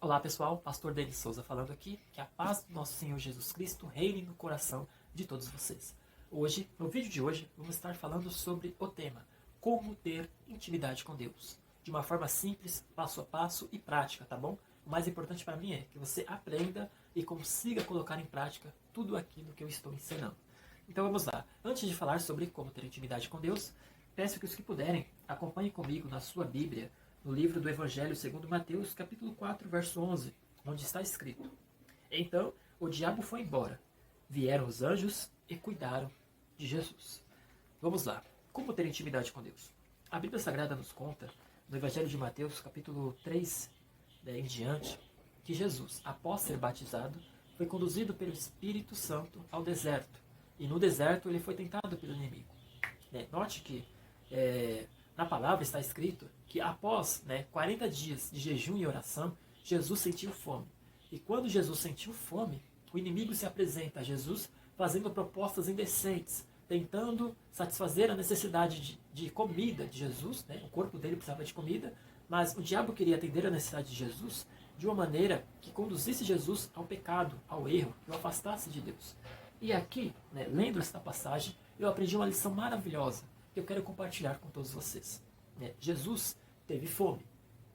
Olá pessoal, Pastor Denis Souza falando aqui, que a paz do nosso Senhor Jesus Cristo reine no coração de todos vocês. Hoje, no vídeo de hoje, vamos estar falando sobre o tema como ter intimidade com Deus, de uma forma simples, passo a passo e prática, tá bom? O mais importante para mim é que você aprenda e consiga colocar em prática tudo aquilo que eu estou ensinando. Então vamos lá, antes de falar sobre como ter intimidade com Deus, peço que os que puderem acompanhem comigo na sua Bíblia, no livro do Evangelho segundo Mateus, capítulo 4, verso 11, onde está escrito: Então o diabo foi embora, vieram os anjos e cuidaram de Jesus. Vamos lá, como ter intimidade com Deus? A Bíblia Sagrada nos conta, no Evangelho de Mateus, capítulo 3, em diante, que Jesus, após ser batizado, foi conduzido pelo Espírito Santo ao deserto. E no deserto ele foi tentado pelo inimigo. Note que na palavra está escrito que após 40 dias de jejum e oração, Jesus sentiu fome. E quando Jesus sentiu fome, o inimigo se apresenta a Jesus fazendo propostas indecentes, tentando satisfazer a necessidade de comida de Jesus. O corpo dele precisava de comida, mas o diabo queria atender a necessidade de Jesus de uma maneira que conduzisse Jesus ao pecado, ao erro, que o afastasse de Deus. E aqui, lendo esta passagem, eu aprendi uma lição maravilhosa que eu quero compartilhar com todos vocês. Jesus teve fome.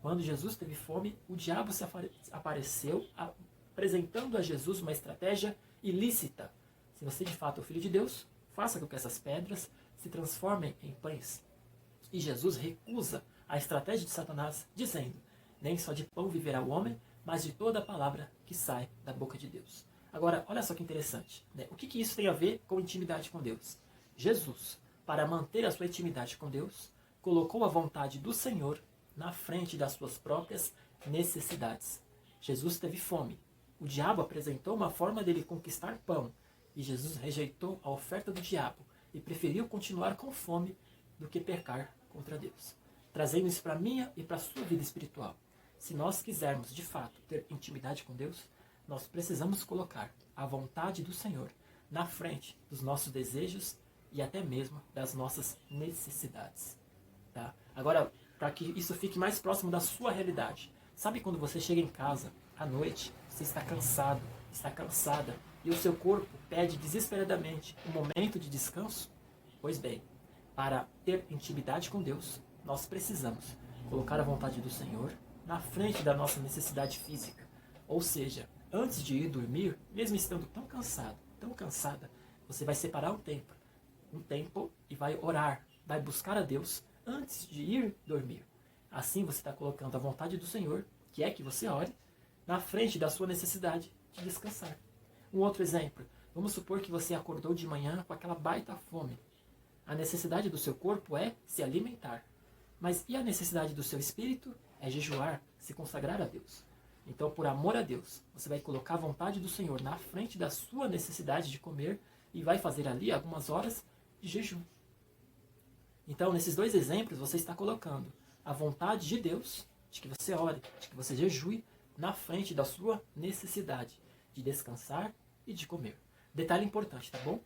Quando Jesus teve fome, o diabo se apareceu apresentando a Jesus uma estratégia ilícita. Se você de fato é o Filho de Deus, faça com que essas pedras se transformem em pães. E Jesus recusa a estratégia de Satanás, dizendo: nem só de pão viverá o homem, mas de toda a palavra que sai da boca de Deus. Agora, olha só que interessante. O que isso tem a ver com intimidade com Deus? Jesus, para manter a sua intimidade com Deus, colocou a vontade do Senhor na frente das suas próprias necessidades. Jesus teve fome. O diabo apresentou uma forma dele conquistar pão. E Jesus rejeitou a oferta do diabo e preferiu continuar com fome do que pecar contra Deus. Trazendo isso para a minha e para a sua vida espiritual. Se nós quisermos, de fato, ter intimidade com Deus, nós precisamos colocar a vontade do Senhor na frente dos nossos desejos e até mesmo das nossas necessidades. Tá? Agora, para que isso fique mais próximo da sua realidade. Sabe quando você chega em casa, à noite, você está cansado, está cansada, e o seu corpo pede desesperadamente um momento de descanso? Pois bem, para ter intimidade com Deus, nós precisamos colocar a vontade do Senhor na frente da nossa necessidade física. Ou seja, antes de ir dormir, mesmo estando tão cansado, tão cansada, você vai separar um tempo e vai orar, vai buscar a Deus antes de ir dormir. Assim você está colocando a vontade do Senhor, que é que você ore, na frente da sua necessidade de descansar. Um outro exemplo, vamos supor que você acordou de manhã com aquela baita fome. A necessidade do seu corpo é se alimentar. Mas e a necessidade do seu espírito? É jejuar, se consagrar a Deus. Então, por amor a Deus, você vai colocar a vontade do Senhor na frente da sua necessidade de comer e vai fazer ali algumas horas de jejum. Então, nesses dois exemplos, você está colocando a vontade de Deus, de que você ore, de que você jejue, na frente da sua necessidade de descansar e de comer. Detalhe importante, tá bom?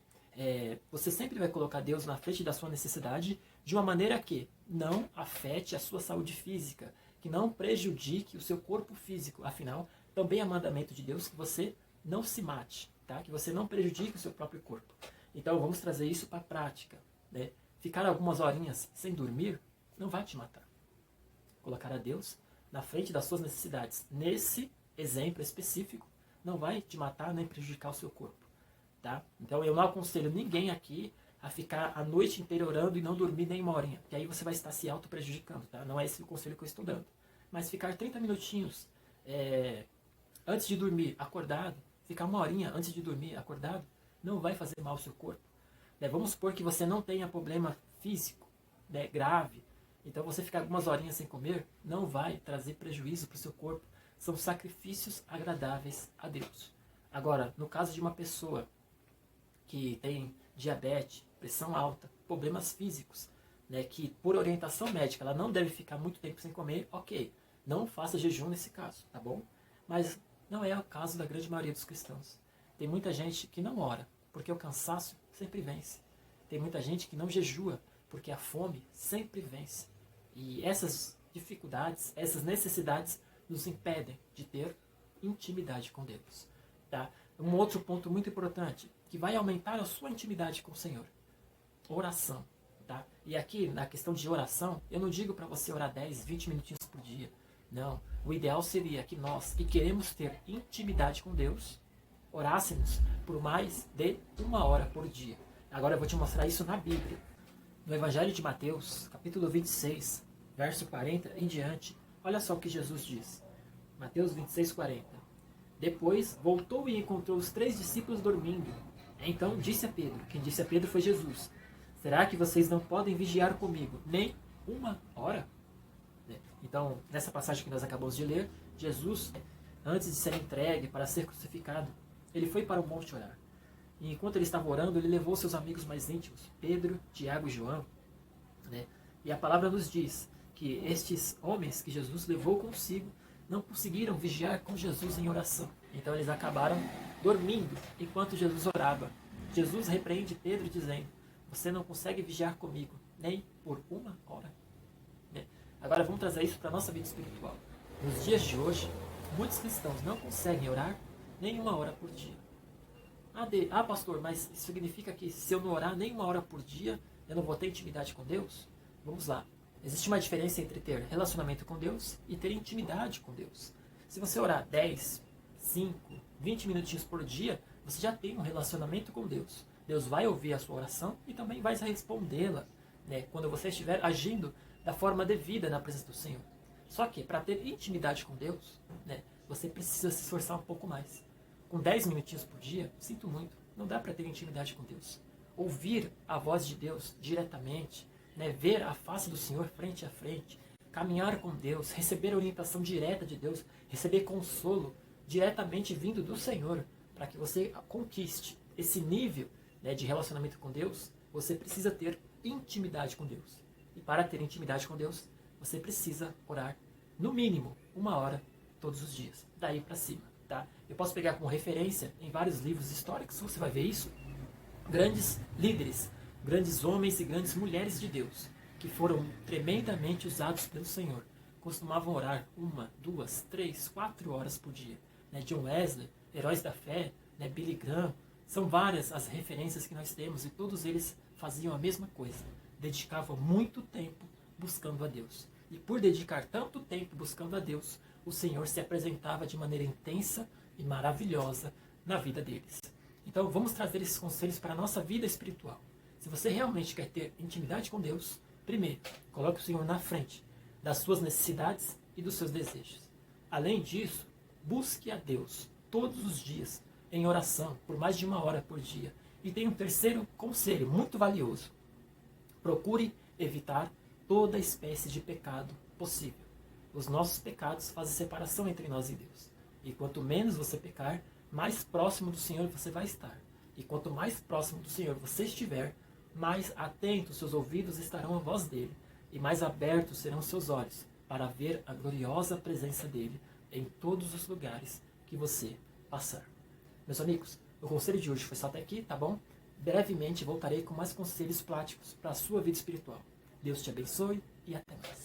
Você sempre vai colocar Deus na frente da sua necessidade de uma maneira que não afete a sua saúde física, que não prejudique o seu corpo físico. Afinal, também é mandamento de Deus que você não se mate, tá? Que você não prejudique o seu próprio corpo. Então, vamos trazer isso para a prática. Ficar algumas horinhas sem dormir não vai te matar. Colocar a Deus na frente das suas necessidades, nesse exemplo específico, não vai te matar nem prejudicar o seu corpo. Tá? Então eu não aconselho ninguém aqui a ficar a noite inteira orando e não dormir nem uma horinha, porque aí você vai estar se auto-prejudicando. Tá? Não é esse o conselho que eu estou dando. Mas ficar 30 minutinhos antes de dormir acordado, ficar uma horinha antes de dormir acordado, não vai fazer mal ao seu corpo. Vamos supor que você não tenha problema físico grave, então você ficar algumas horinhas sem comer não vai trazer prejuízo para o seu corpo. São sacrifícios agradáveis a Deus. Agora, no caso de uma pessoa que tem diabetes, pressão alta, problemas físicos, que por orientação médica ela não deve ficar muito tempo sem comer, ok, não faça jejum nesse caso, tá bom? Mas não é o caso da grande maioria dos cristãos. Tem muita gente que não ora, porque o cansaço sempre vence. Tem muita gente que não jejua, porque a fome sempre vence. E essas dificuldades, essas necessidades nos impedem de ter intimidade com Deus. Tá? Um outro ponto muito importante, que vai aumentar a sua intimidade com o Senhor. Oração. Tá? E aqui, na questão de oração, eu não digo para você orar 10, 20 minutinhos por dia. Não. O ideal seria que nós, que queremos ter intimidade com Deus, orássemos por mais de 1 hora por dia. Agora eu vou te mostrar isso na Bíblia. No Evangelho de Mateus, capítulo 26, verso 40 em diante. Olha só o que Jesus diz. Mateus 26, 40. Depois voltou e encontrou os 3 discípulos dormindo. Então disse a Pedro, quem disse a Pedro foi Jesus: será que vocês não podem vigiar comigo nem 1 hora? Então, nessa passagem que nós acabamos de ler, Jesus, antes de ser entregue para ser crucificado, ele foi para o monte orar. E enquanto ele estava orando, ele levou seus amigos mais íntimos, Pedro, Tiago e João. E a palavra nos diz que estes homens que Jesus levou consigo não conseguiram vigiar com Jesus em oração. Então eles acabaram dormindo enquanto Jesus orava. Jesus repreende Pedro dizendo: você não consegue vigiar comigo nem por 1 hora? Agora vamos trazer isso para a nossa vida espiritual. Nos dias de hoje, muitos cristãos não conseguem orar nem 1 hora por dia. Ah, pastor, mas isso significa que se eu não orar nem 1 hora por dia, eu não vou ter intimidade com Deus? Vamos lá. Existe uma diferença entre ter relacionamento com Deus e ter intimidade com Deus. Se você orar 10, 5, 20 minutinhos por dia, você já tem um relacionamento com Deus. Deus vai ouvir a sua oração e também vai respondê-la, quando você estiver agindo da forma devida na presença do Senhor. Só que, para ter intimidade com Deus, você precisa se esforçar um pouco mais. Com 10 minutinhos por dia, sinto muito, não dá para ter intimidade com Deus. Ouvir a voz de Deus diretamente, ver a face do Senhor frente a frente, caminhar com Deus, receber orientação direta de Deus, receber consolo diretamente vindo do Senhor, para que você conquiste esse nível de relacionamento com Deus, você precisa ter intimidade com Deus. E para ter intimidade com Deus, você precisa orar no mínimo 1 hora todos os dias, daí para cima. Tá? Eu posso pegar como referência em vários livros históricos, você vai ver isso, grandes líderes, grandes homens e grandes mulheres de Deus, que foram tremendamente usados pelo Senhor, costumavam orar 1, 2, 3, 4 horas por dia. John Wesley, heróis da fé, Billy Graham, são várias as referências que nós temos e todos eles faziam a mesma coisa, dedicavam muito tempo buscando a Deus. E por dedicar tanto tempo buscando a Deus, o Senhor se apresentava de maneira intensa e maravilhosa na vida deles. Então vamos trazer esses conselhos para a nossa vida espiritual. Se você realmente quer ter intimidade com Deus, primeiro, coloque o Senhor na frente das suas necessidades e dos seus desejos. Além disso, busque a Deus todos os dias em oração por mais de 1 hora por dia. E tem um terceiro conselho muito valioso. Procure evitar toda espécie de pecado possível. Os nossos pecados fazem separação entre nós e Deus. E quanto menos você pecar, mais próximo do Senhor você vai estar. E quanto mais próximo do Senhor você estiver, mais atentos seus ouvidos estarão à voz dele, e mais abertos serão seus olhos para ver a gloriosa presença dele em todos os lugares que você passar. Meus amigos, o conselho de hoje foi só até aqui, tá bom? Brevemente voltarei com mais conselhos práticos para a sua vida espiritual. Deus te abençoe e até mais.